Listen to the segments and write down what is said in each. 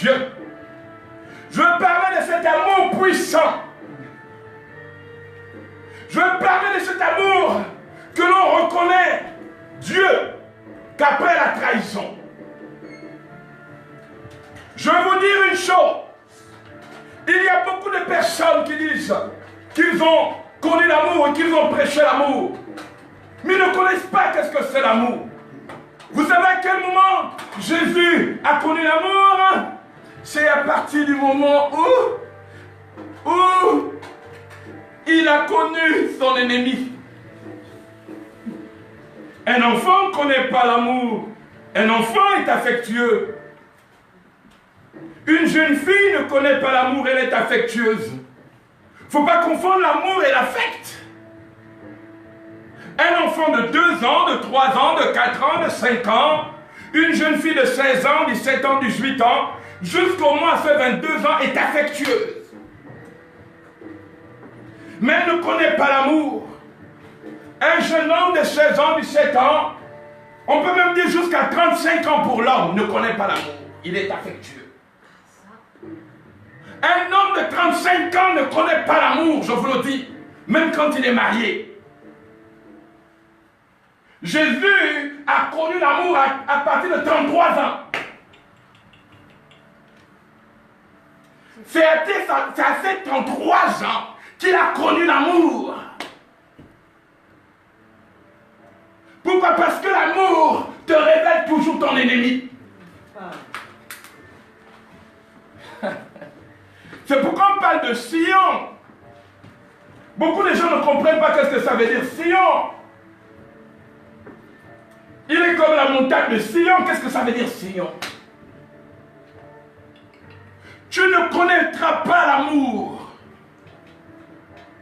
Dieu. Je veux parler de cet amour puissant. Je veux parler de cet amour que l'on reconnaît Dieu qu'après la trahison. Je vais vous dire une chose. Il y a beaucoup de personnes qui disent qu'ils ont connu l'amour et qu'ils ont prêché l'amour. Mais ils ne connaissent pas qu'est-ce que c'est l'amour. Vous savez à quel moment Jésus a connu l'amour? C'est à partir du moment où il a connu son ennemi. Un enfant ne connaît pas l'amour. Un enfant est affectueux. Une jeune fille ne connaît pas l'amour, elle est affectueuse. Il ne faut pas confondre l'amour et l'affect. Un enfant de 2 ans, de 3 ans, de 4 ans, de 5 ans, une jeune fille de 16 ans, 17 ans, 18 ans, jusqu'au moins à ses 22 ans est affectueuse. Mais elle ne connaît pas l'amour. Un jeune homme de 16 ans, 17 ans, on peut même dire jusqu'à 35 ans pour l'homme, ne connaît pas l'amour. Il est affectueux. Un homme de 35 ans ne connaît pas l'amour, je vous le dis, même quand il est marié. Jésus a connu l'amour à partir de 33 ans. C'est à ces 33 ans qu'il a connu l'amour. Pourquoi? Parce que l'amour te révèle toujours ton ennemi. C'est pourquoi on parle de Sion. Beaucoup de gens ne comprennent pas ce que ça veut dire Sion. Il est comme la montagne de Sion. Qu'est-ce que ça veut dire Sion? Tu ne connaîtras pas l'amour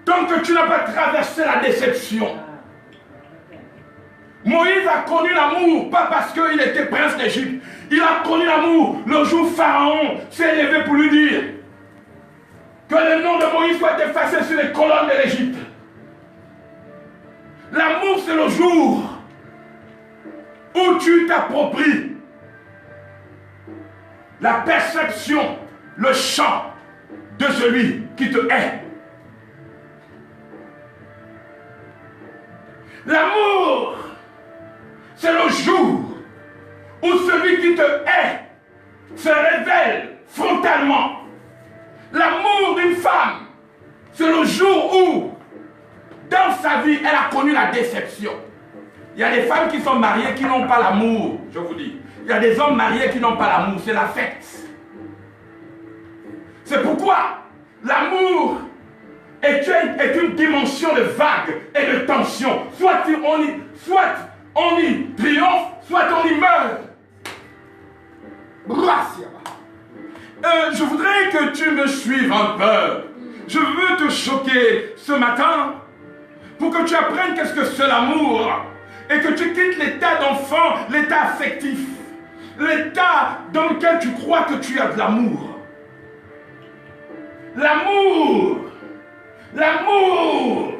tant que tu n'as pas traversé la déception. Moïse a connu l'amour, pas parce qu'il était prince d'Égypte. Il a connu l'amour le jour où Pharaon s'est levé pour lui dire que le nom de Moïse soit effacé sur les colonnes de l'Égypte. L'amour, c'est le jour où tu t'appropries la perception, le chant de celui qui te hait. L'amour, c'est le jour où celui qui te hait se révèle frontalement. L'amour d'une femme, c'est le jour où, dans sa vie, elle a connu la déception. Il y a des femmes qui sont mariées qui n'ont pas l'amour, je vous dis. Il y a des hommes mariés qui n'ont pas l'amour, c'est l'affect. C'est pourquoi l'amour est une dimension de vague et de tension. Soit on y triomphe, soit on y meurt. Je voudrais que tu me suives un peu. Je veux te choquer ce matin pour que tu apprennes qu'est-ce que c'est l'amour et que tu quittes l'état d'enfant, l'état affectif, l'état dans lequel tu crois que tu as de l'amour. L'amour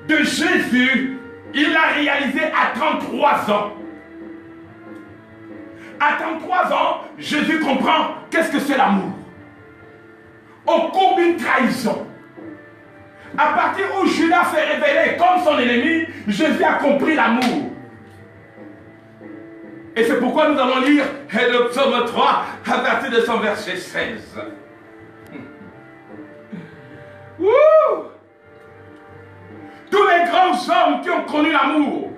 de Jésus, il l'a réalisé à 33 ans. À 33 ans, Jésus comprend qu'est-ce que c'est l'amour. Au cours d'une trahison, à partir où Judas s'est révélé comme son ennemi, Jésus a compris l'amour. Et c'est pourquoi nous allons lire le psaume 3 à partir de son verset 16. Tous les grands hommes qui ont connu l'amour,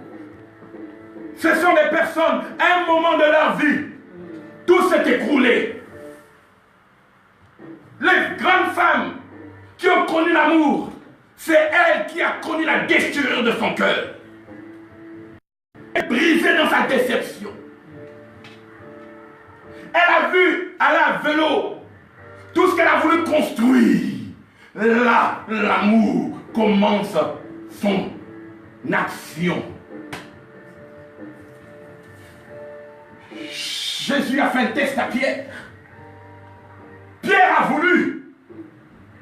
ce sont des personnes, à un moment de leur vie, tout s'est écroulé. Les grandes femmes qui ont connu l'amour, c'est elle qui a connu la déchirure de son cœur. Elle est brisée dans sa déception. Elle a vu à la vélo tout ce qu'elle a voulu construire. Là, l'amour commence son action. Jésus a fait un test à Pierre. Pierre a voulu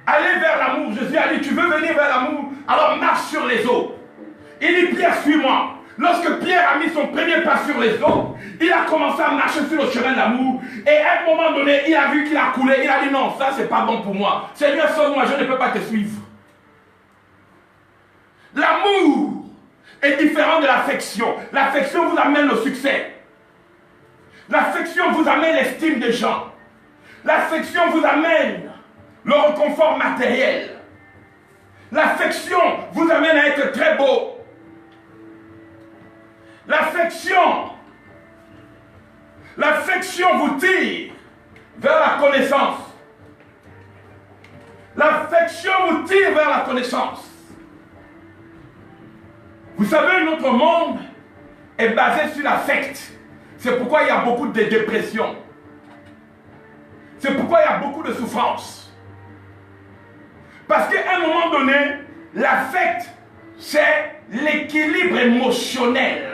aller vers l'amour. Jésus a dit, tu veux venir vers l'amour? Alors marche sur les eau. Il dit, Pierre, suis-moi. Lorsque Pierre a mis son premier pas sur les eaux, il a commencé à marcher sur le chemin de l'amour. Et à un moment donné, il a vu qu'il a coulé. Il a dit non, ça c'est pas bon pour moi. Seigneur, sauve-moi, je ne peux pas te suivre. L'amour est différent de l'affection. L'affection vous amène le succès. L'affection vous amène l'estime des gens. L'affection vous amène le réconfort matériel. L'affection vous amène à être très beau. L'affection vous tire vers la connaissance. L'affection vous tire vers la connaissance. Vous savez, notre monde est basé sur l'affect. C'est pourquoi il y a beaucoup de dépression. C'est pourquoi il y a beaucoup de souffrance. Parce qu'à un moment donné, l'affect, c'est l'équilibre émotionnel.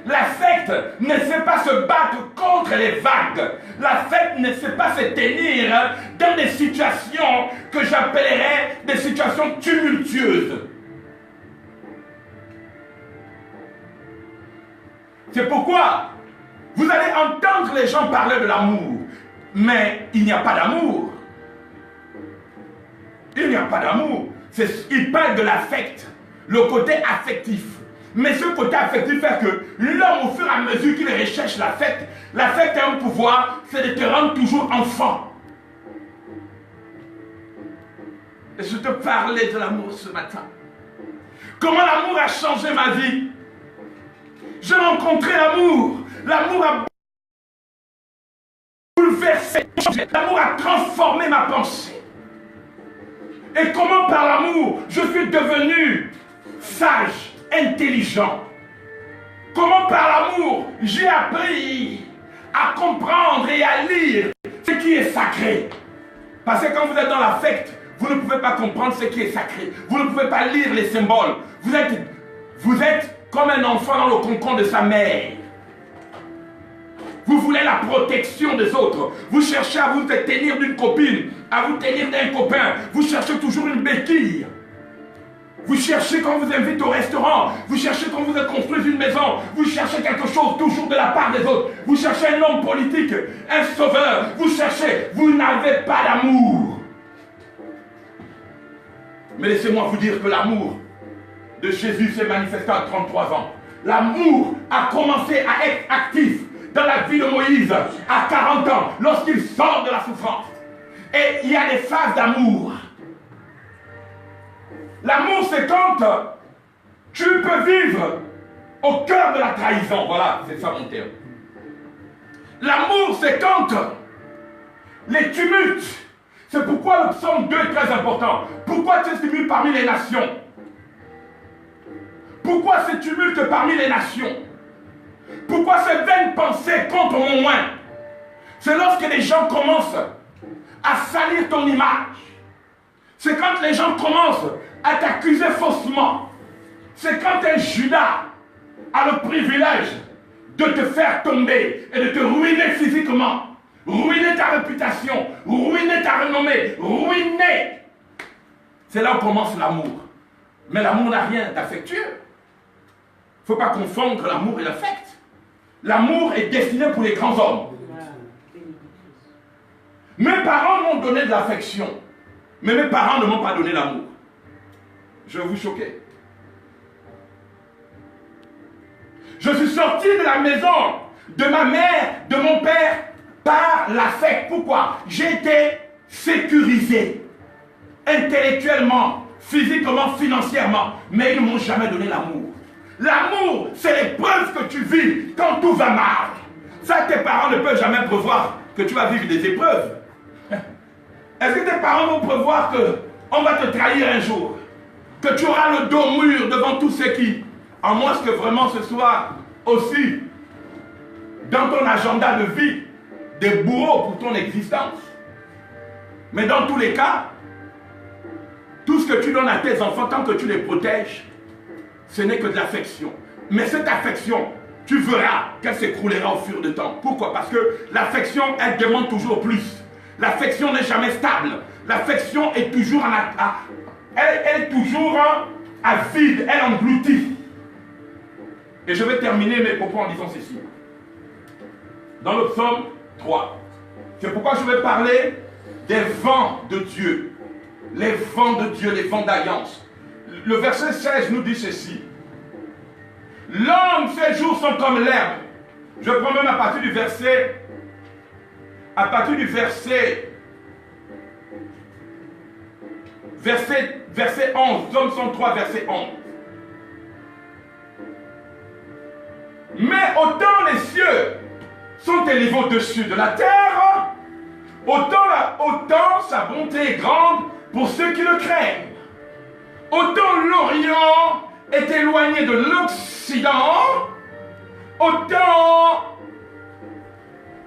L'affect ne sait pas se battre contre les vagues. L'affect ne sait pas se tenir dans des situations que j'appellerais des situations tumultueuses. C'est pourquoi vous allez entendre les gens parler de l'amour, mais il n'y a pas d'amour. Il n'y a pas d'amour. Ils parlent de l'affect, le côté affectif. Mais ce côté affectif fait que l'homme, au fur et à mesure qu'il recherche l'affect a un pouvoir, c'est de te rendre toujours enfant. Et je te parlais de l'amour ce matin. Comment l'amour a changé ma vie. J'ai rencontré l'amour. L'amour a bouleversé. L'amour a transformé ma pensée. Et comment par l'amour, je suis devenu sage, intelligent. Comment par l'amour, j'ai appris à comprendre et à lire ce qui est sacré. Parce que quand vous êtes dans l'affect, vous ne pouvez pas comprendre ce qui est sacré. Vous ne pouvez pas lire les symboles. Vous êtes comme un enfant dans le cocon de sa mère. Vous voulez la protection des autres. Vous cherchez à vous tenir d'une copine, à vous tenir d'un copain. Vous cherchez toujours une béquille. Vous cherchez quand vous invite au restaurant. Vous cherchez quand vous construisez une maison. Vous cherchez quelque chose toujours de la part des autres. Vous cherchez un homme politique, un sauveur. Vous cherchez. Vous n'avez pas d'amour. Mais laissez-moi vous dire que l'amour de Jésus s'est manifesté à 33 ans. L'amour a commencé à être actif dans la vie de Moïse à 40 ans, lorsqu'il sort de la souffrance. Et il y a des phases d'amour. L'amour, c'est quand tu peux vivre au cœur de la trahison. Voilà, c'est ça mon terme. L'amour, c'est quand les tumultes. C'est pourquoi le psaume 2 est très important. Pourquoi tu es tumulte parmi les nations? Pourquoi ces tumultes parmi les nations? Pourquoi ces vaines pensées contre mon moi? C'est lorsque les gens commencent à salir ton image. C'est quand les gens commencent à t'accuser faussement. C'est quand un Judas a le privilège de te faire tomber et de te ruiner physiquement, ruiner ta réputation, ruiner ta renommée, ruiner. C'est là où commence l'amour. Mais l'amour n'a rien d'affectueux. Il ne faut pas confondre l'amour et l'affect. L'amour est destiné pour les grands hommes. Mes parents m'ont donné de l'affection, mais mes parents ne m'ont pas donné l'amour. Je vais vous choquer. Je suis sorti de la maison de ma mère, de mon père, par l'affect. Pourquoi? J'ai été sécurisé, intellectuellement, physiquement, financièrement, mais ils ne m'ont jamais donné l'amour. L'amour, c'est l'épreuve que tu vis quand tout va mal. Ça, tes parents ne peuvent jamais prévoir que tu vas vivre des épreuves. Est-ce que tes parents vont prévoir qu'on va te trahir un jour? Que tu auras le dos mûr devant tous ceux qui, à moins que vraiment ce soit aussi dans ton agenda de vie des bourreaux pour ton existence. Mais dans tous les cas, tout ce que tu donnes à tes enfants, tant que tu les protèges, ce n'est que de l'affection. Mais cette affection, tu verras qu'elle s'écroulera au fur du temps. Pourquoi? Parce que l'affection, elle demande toujours plus. L'affection n'est jamais stable. L'affection est toujours elle est toujours à vide, elle engloutit. Et je vais terminer mes propos en disant ceci. Dans le psaume 3, c'est pourquoi je vais parler des vents de Dieu. Les vents de Dieu, les vents d'alliance. Le verset 16 nous dit ceci. L'homme, ses jours sont comme l'herbe. Je prends même à partir du verset 11, Psaume 103, verset 11. Mais autant les cieux sont élevés au-dessus de la terre, autant sa bonté est grande pour ceux qui le craignent. Autant l'Orient est éloigné de l'Occident, autant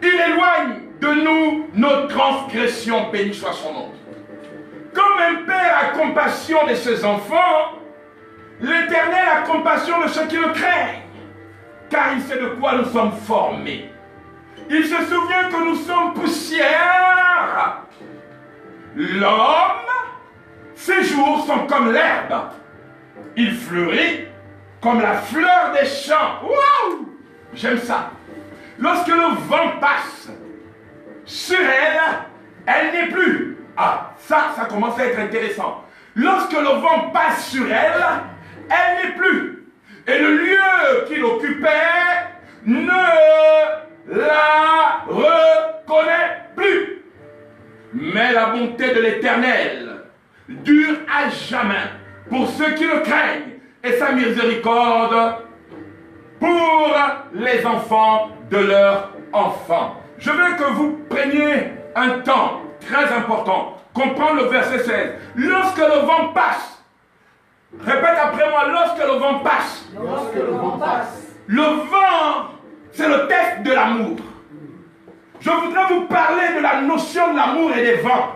il éloigne de nous nos transgressions, béni soit son nom. Comme un père a compassion de ses enfants, l'Éternel a compassion de ceux qui le craignent, car il sait de quoi nous sommes formés. Il se souvient que nous sommes poussière. L'homme, ses jours sont comme l'herbe. Il fleurit comme la fleur des champs. Waouh! J'aime ça. Lorsque le vent passe sur elle, elle n'est plus. Ah, ça commence à être intéressant. Lorsque le vent passe sur elle, elle n'est plus. Et le lieu qu'il occupait ne la reconnaît plus. Mais la bonté de l'Éternel dure à jamais pour ceux qui le craignent, et sa miséricorde pour les enfants de leurs enfants. Je veux que vous preniez un temps très important, comprendre le verset 16. Lorsque le vent passe, répète après moi, lorsque le vent passe. Lorsque le vent passe. Le vent, c'est le test de l'amour. Je voudrais vous parler de la notion de l'amour et des vents.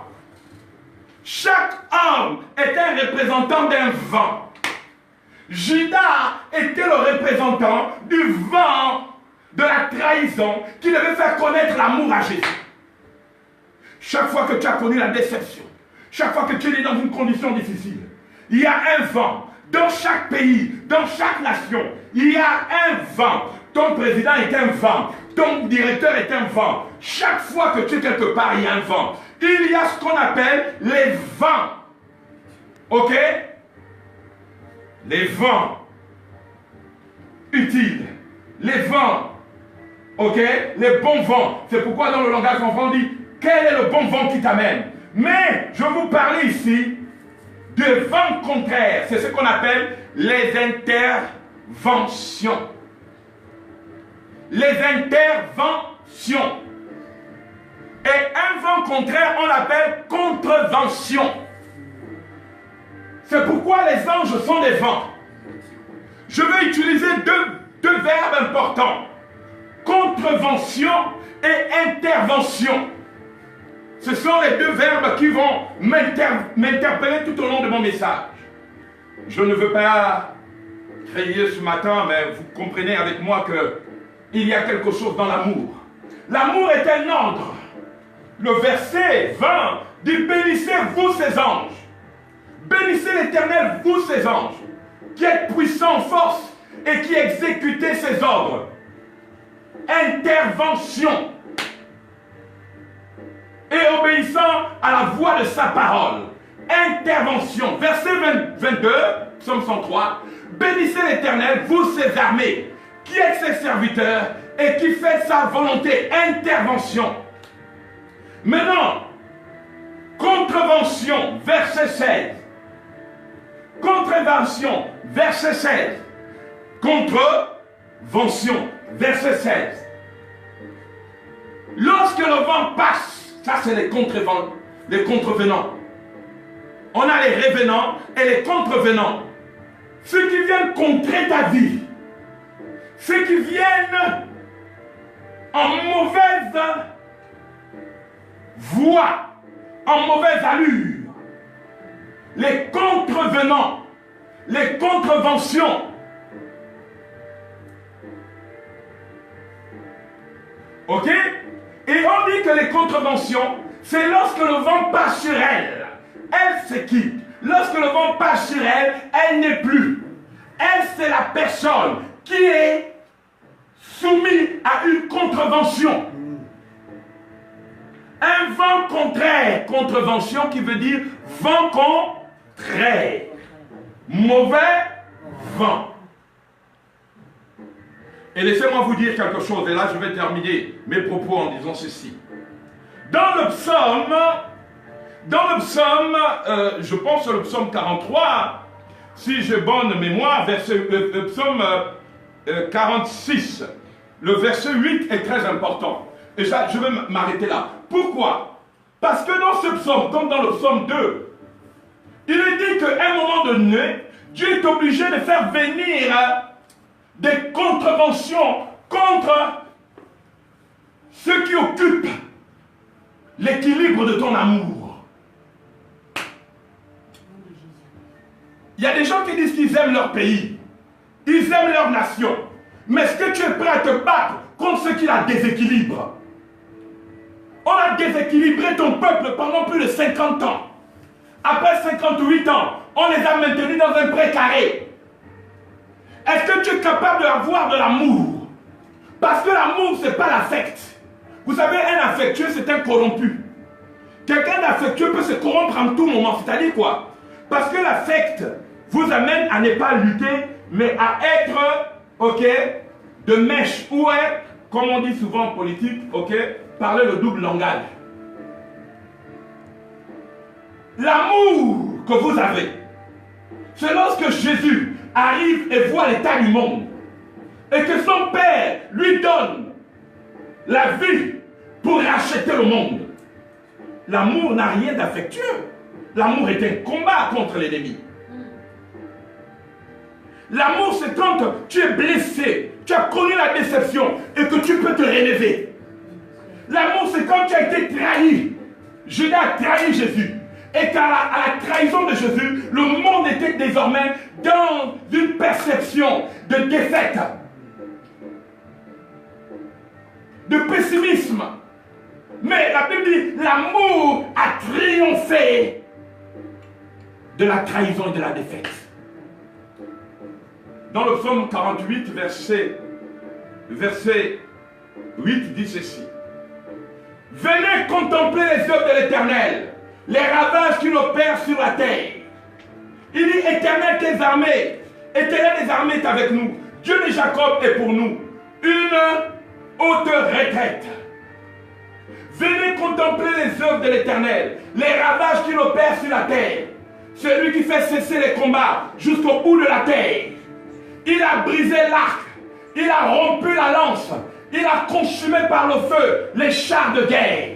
Chaque homme est un représentant d'un vent. Judas était le représentant du vent de la trahison qui devait faire connaître l'amour à Jésus. Chaque fois que tu as connu la déception, chaque fois que tu es dans une condition difficile, il y a un vent. Dans chaque pays, dans chaque nation, il y a un vent. Ton président est un vent. Ton directeur est un vent. Chaque fois que tu es quelque part, il y a un vent. Il y a ce qu'on appelle les vents. Ok? Les vents utiles. Les vents. Ok? Les bons vents. C'est pourquoi dans le langage enfant on dit, quel est le bon vent qui t'amène? Mais je vais vous parler ici de vents contraires. C'est ce qu'on appelle les interventions. Les interventions. Et un vent contraire, on l'appelle contrevention. C'est pourquoi les anges sont des vents. Je vais utiliser deux verbes importants. Contrevention et intervention. Ce sont les deux verbes qui vont m'interpeller tout au long de mon message. Je ne veux pas crier ce matin, mais vous comprenez avec moi qu'il y a quelque chose dans l'amour. L'amour est un ordre. Le verset 20 dit « Bénissez-vous ses anges ». Bénissez l'Éternel, vous ses anges, qui êtes puissants en force et qui exécutez ses ordres. Intervention. Et obéissant à la voix de sa parole. Intervention. Verset 22, Psaume 103. Bénissez l'Éternel, vous ses armées, qui êtes ses serviteurs et qui faites sa volonté. Intervention. Maintenant, contrevention, verset 16. Contrevention, verset 16. Contrevention, verset 16. Lorsque le vent passe, ça c'est les contrevenants. On a les revenants et les contrevenants. Ceux qui viennent contrer ta vie. Ceux qui viennent en mauvaise voie, en mauvaise allure. Les contrevenants, les contreventions. Ok? Et on dit que les contreventions, c'est lorsque le vent passe sur elle. Elle se quitte. Lorsque le vent passe sur elle, elle n'est plus. Elle, c'est la personne qui est soumis à une contrevention. Un vent contraire, contrevention qui veut dire vent contraire, mauvais vent. Et laissez-moi vous dire quelque chose, et là je vais terminer mes propos en disant ceci. Dans le psaume, je pense le psaume 43, si j'ai bonne mémoire, le psaume 46, le verset 8 est très important. Et ça, je vais m'arrêter là. Pourquoi? Parce que dans ce psaume, comme dans le psaume 2, il est dit qu'à un moment donné, Dieu est obligé de faire venir des contreventions contre ceux qui occupent l'équilibre de ton amour. Il y a des gens qui disent qu'ils aiment leur pays, ils aiment leur nation, mais est-ce que tu es prêt à te battre contre ceux qui la déséquilibrent? On a déséquilibré ton peuple pendant plus de 50 ans. Après 58 ans, on les a maintenus dans un précaré. Est-ce que tu es capable d'avoir de l'amour? Parce que l'amour, ce n'est pas l'affect. Vous savez, un affectueux, c'est un corrompu. Quelqu'un d'affectueux peut se corrompre en tout moment. C'est-à-dire quoi? Parce que l'affect vous amène à ne pas lutter, mais à être, ok, de mèche. Ou est, comme on dit souvent en politique, ok, parler le double langage. L'amour que vous avez, c'est lorsque Jésus arrive et voit l'état du monde et que son Père lui donne la vie pour racheter le monde. L'amour n'a rien d'affectueux. L'amour est un combat contre l'ennemi. L'amour, c'est quand tu es blessé, tu as connu la déception et que tu peux te relever. L'amour, c'est quand tu as été trahi. Judas a trahi Jésus. Et qu'à la trahison de Jésus, le monde était désormais dans une perception de défaite, de pessimisme. Mais la Bible dit, l'amour a triomphé de la trahison et de la défaite. Dans le psaume 48, verset 8 dit ceci. Venez contempler les œuvres de l'Éternel, les ravages qu'il opère sur la terre. Il dit, Éternel tes armées, Éternel des armées est avec nous. Dieu de Jacob est pour nous une haute retraite. Venez contempler les œuvres de l'Éternel, les ravages qu'il opère sur la terre. Celui qui fait cesser les combats jusqu'au bout de la terre. Il a brisé l'arc, il a rompu la lance, il a consumé par le feu les chars de guerre.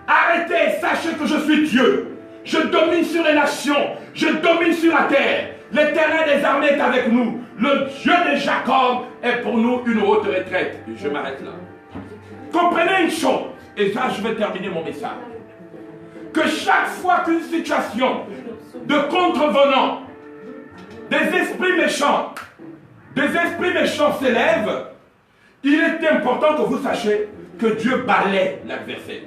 Arrêtez, sachez que je suis Dieu. Je domine sur les nations, je domine sur la terre. L'Éternel des armées est avec nous. Le Dieu de Jacob est pour nous une haute retraite. Et je m'arrête là. Comprenez une chose, et ça je vais terminer mon message. Que chaque fois qu'une situation de contrevenant, des esprits méchants s'élèvent, il est important que vous sachiez que Dieu balaie l'adversaire.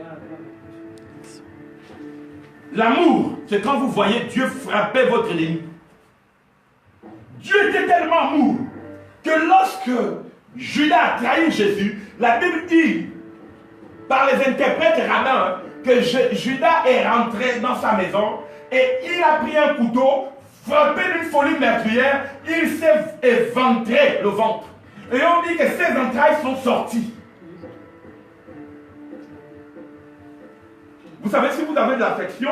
L'amour, c'est quand vous voyez Dieu frapper votre ennemi. Dieu était tellement amour que lorsque Judas a trahi Jésus, la Bible dit, par les interprètes rabbins, que Judas est rentré dans sa maison et il a pris un couteau, frappé d'une folie meurtrière, il s'est éventré le ventre. Et on dit que ses entrailles sont sorties. Vous savez, si vous avez de l'affection,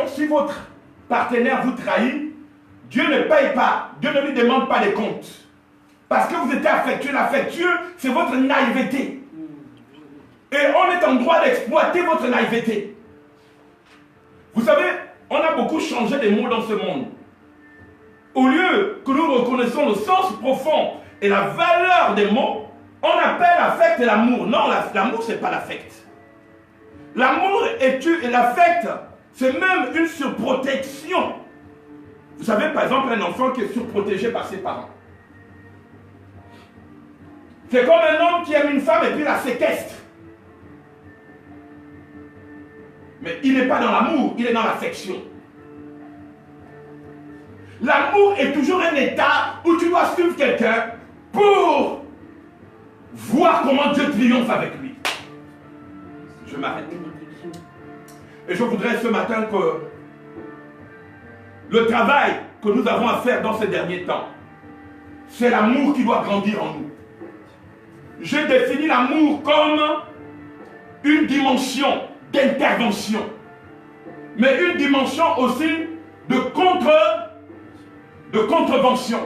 si votre partenaire vous trahit, Dieu ne paye pas, Dieu ne lui demande pas des comptes. Parce que vous êtes affectueux. L'affectueux, c'est votre naïveté. Et on est en droit d'exploiter votre naïveté. Vous savez, on a beaucoup changé des mots dans ce monde. Au lieu que nous reconnaissons le sens profond et la valeur des mots, on appelle l'affect et l'amour. Non, l'amour, ce n'est pas l'affect. L'amour et l'affect, c'est même une surprotection. Vous savez, par exemple, un enfant qui est surprotégé par ses parents. C'est comme un homme qui aime une femme et puis la séquestre. Mais il n'est pas dans l'amour, il est dans l'affection. L'amour est toujours un état où tu dois suivre quelqu'un pour voir comment Dieu triomphe avec lui. Je m'arrête. Et je voudrais ce matin que le travail que nous avons à faire dans ces derniers temps, c'est l'amour qui doit grandir en nous. J'ai défini l'amour comme une dimension d'intervention, mais une dimension aussi de contrevention.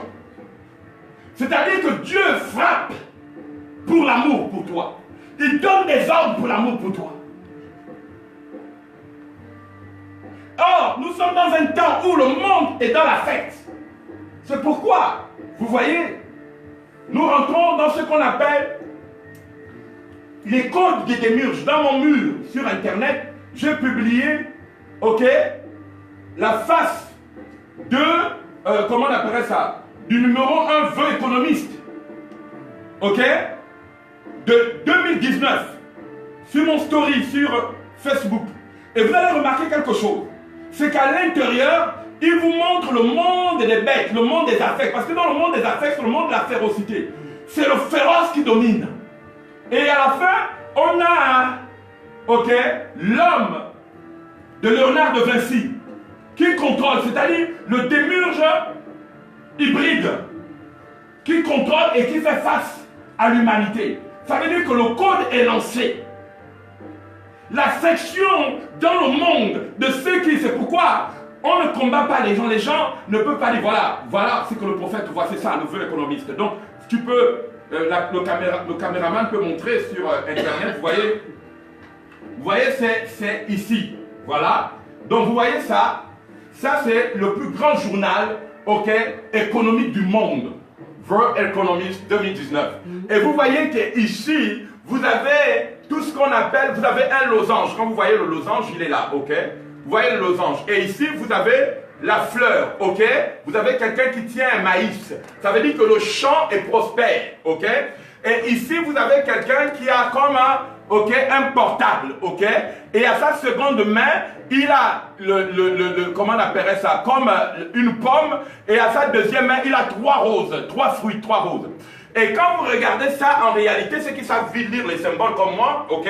C'est-à-dire que Dieu frappe pour l'amour pour toi. Il donne des ordres pour l'amour pour toi. Or, nous sommes dans un temps où le monde est dans la fête. C'est pourquoi, vous voyez, nous rentrons dans ce qu'on appelle les codes des démiurges. Dans mon mur sur Internet, j'ai publié, ok, la face de, comment on appellerait ça, du numéro 1 vœu économiste, ok, de 2019, sur mon story sur Facebook. Et vous allez remarquer quelque chose. C'est qu'à l'intérieur, il vous montre le monde des bêtes, le monde des affects. Parce que dans le monde des affects, c'est le monde de la férocité. C'est le féroce qui domine. Et à la fin, on a, ok, l'homme de Léonard de Vinci qui contrôle, c'est-à-dire le démiurge hybride qui contrôle et qui fait face à l'humanité. Ça veut dire que le code est lancé. La section dans le monde de ceux qui... C'est pourquoi on ne combat pas les gens. Les gens ne peuvent pas dire, voilà ce que le prophète voit, c'est ça, le vœu économiste. Donc, tu peux... le caméraman peut montrer sur Internet, vous voyez, c'est ici. Voilà. Donc, vous voyez ça. Ça, c'est le plus grand journal, ok, économique du monde. World Economist 2019. Et vous voyez qu'ici, vous avez tout ce qu'on appelle, vous avez un losange. Quand vous voyez le losange, il est là, ok? Vous voyez le losange. Et ici, vous avez la fleur, ok? Vous avez quelqu'un qui tient un maïs. Ça veut dire que le champ est prospère, ok? Et ici, vous avez quelqu'un qui a comme un portable, ok? Et à sa seconde main, il a comment on appellerait ça? Comme une pomme. Et à sa deuxième main, il a 3 roses, 3 fruits, 3 roses. Et quand vous regardez ça, en réalité, ceux qui savent vite lire les symboles comme moi, ok,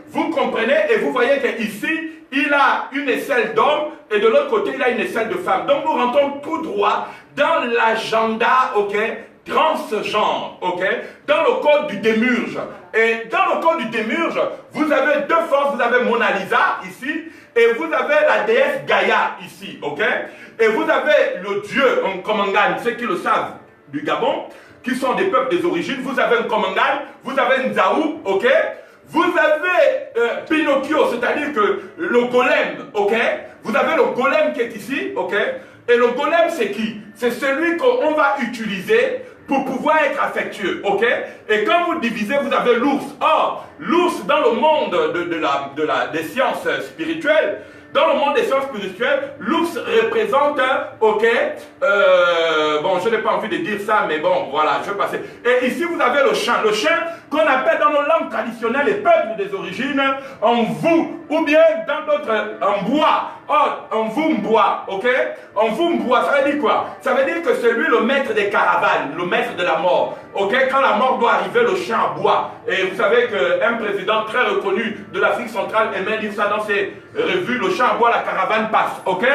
vous comprenez et vous voyez qu'ici, il a une aisselle d'homme et de l'autre côté, il a une aisselle de femme. Donc, nous rentrons tout droit dans l'agenda, ok, transgenre, ok, dans le code du démiurge. Et dans le code du démiurge, vous avez 2 forces, vous avez Mona Lisa ici, et vous avez la déesse Gaïa ici, ok. Et vous avez le dieu Nkomangan, ceux qui le savent, du Gabon, qui sont des peuples des origines. Vous avez un Nkomangan, vous avez Nzaou, ok. Vous avez Pinocchio, c'est-à-dire que le golem, ok. Vous avez le golem qui est ici, ok. Et le golem, c'est qui? C'est celui qu'on va utiliser pour pouvoir être affectueux, ok. Et quand vous divisez, vous avez l'ours. Or, l'ours, dans le monde des sciences spirituelles, dans le monde des sciences spirituelles, l'ours représente, ok, bon, je n'ai pas envie de dire ça, mais bon, voilà, je vais passer. Et ici, vous avez le chien qu'on appelle dans nos langues traditionnelles, les peuples des origines, en vous, ou bien dans d'autres, en bois. Oh, en vous bois, ok? En vous bois, ça veut dire quoi? Ça veut dire que c'est lui le maître des caravanes, le maître de la mort, ok? Quand la mort doit arriver, le chien boit. Et vous savez qu'un président très reconnu de l'Afrique centrale aimait dire ça dans ses revues, le chien boit, la caravane passe, ok?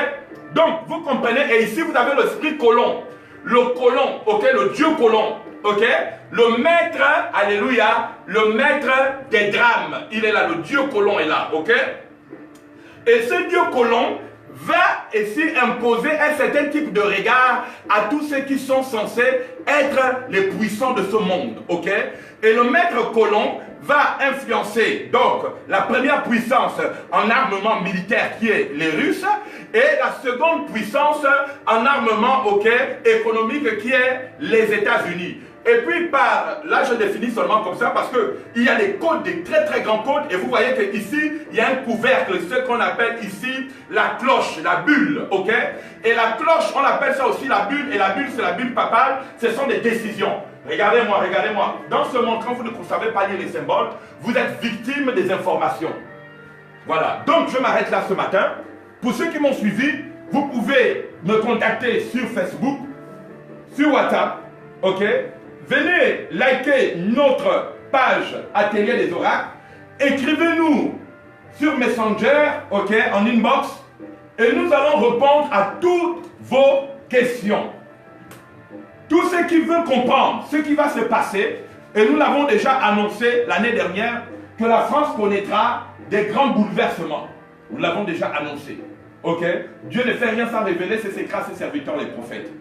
Donc, vous comprenez, et ici vous avez l'esprit colon, le colon, ok? Le dieu colon, ok? Le maître, alléluia, le maître des drames, il est là, le dieu colon est là, ok? Et ce dieu colon va ici imposer un certain type de regard à tous ceux qui sont censés être les puissants de ce monde, ok? Et le maître colon va influencer donc la première puissance en armement militaire qui est les Russes et la seconde puissance en armement, ok, économique qui est les États-Unis. Et puis par, là je définis seulement comme ça parce qu'il y a des codes, des très très grands codes et vous voyez qu'ici il y a un couvercle, ce qu'on appelle ici la cloche, la bulle, ok? Et la cloche, on appelle ça aussi la bulle et la bulle c'est la bulle papale, ce sont des décisions. Regardez-moi, regardez-moi. Dans ce monde, quand vous ne savez pas lire les symboles, vous êtes victime des informations. Voilà. Donc, je m'arrête là ce matin. Pour ceux qui m'ont suivi, vous pouvez me contacter sur Facebook, sur WhatsApp, ok? Venez liker notre page Atelier des Oracles. Écrivez-nous sur Messenger, ok, en inbox, et nous allons répondre à toutes vos questions. Tous ceux qui veulent comprendre ce qui va se passer, et nous l'avons déjà annoncé l'année dernière, que la France connaîtra des grands bouleversements. Nous l'avons déjà annoncé. Ok? Dieu ne fait rien sans révéler ses secrets à ses serviteurs, les prophètes.